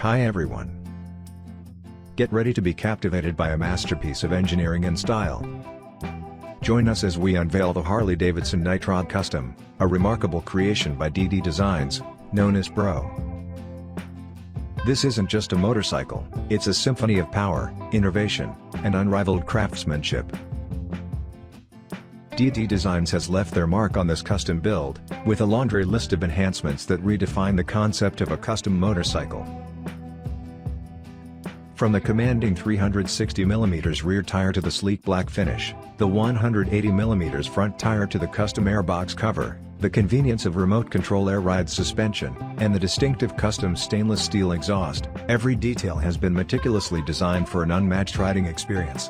Hi everyone. Get ready to be captivated by a masterpiece of engineering and style. Join us as we unveil the Harley-Davidson Night Rod Custom, a remarkable creation by DD Designs, known as Breau. This isn't just a motorcycle, it's a symphony of power, innovation, and unrivaled craftsmanship. DD Designs has left their mark on this custom build, with a laundry list of enhancements that redefine the concept of a custom motorcycle. From the commanding 360mm rear tire to the sleek black finish, the 180mm front tire to the custom airbox cover, the convenience of remote control air ride suspension, and the distinctive custom stainless steel exhaust, every detail has been meticulously designed for an unmatched riding experience.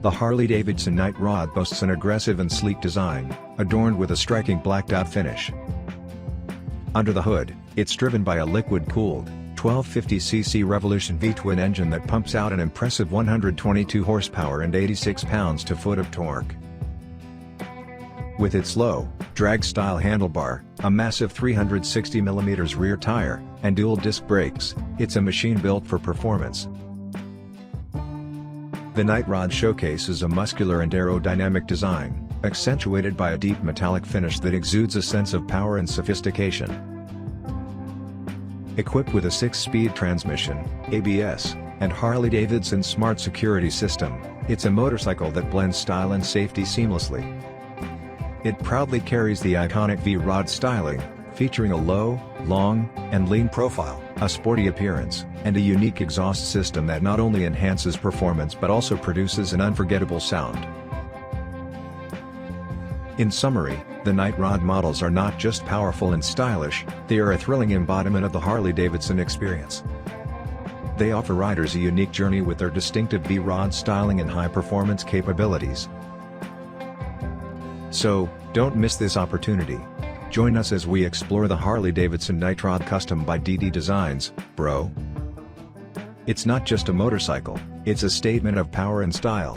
The Harley-Davidson Night Rod boasts an aggressive and sleek design, adorned with a striking blacked-out finish. Under the hood, it's driven by a liquid-cooled, 1250cc Revolution V-twin engine that pumps out an impressive 122 horsepower and 86 pounds-to-foot of torque. With its low, drag-style handlebar, a massive 360mm rear tire, and dual-disc brakes, it's a machine built for performance. The Night Rod showcases a muscular and aerodynamic design, accentuated by a deep metallic finish that exudes a sense of power and sophistication. Equipped with a 6-speed transmission, ABS, and Harley-Davidson Smart Security System, it's a motorcycle that blends style and safety seamlessly. It proudly carries the iconic V-Rod styling, featuring a low, long, and lean profile, a sporty appearance, and a unique exhaust system that not only enhances performance but also produces an unforgettable sound. In summary, the Night Rod models are not just powerful and stylish, they are a thrilling embodiment of the Harley-Davidson experience. They offer riders a unique journey with their distinctive V-Rod styling and high-performance capabilities. So, don't miss this opportunity. Join us as we explore the Harley-Davidson Night Rod Custom by DD Designs, Breau. It's not just a motorcycle, it's a statement of power and style.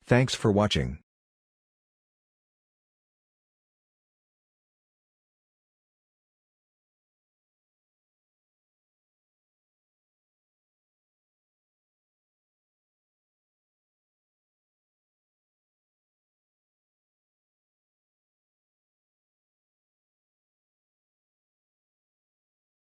Thanks for watching.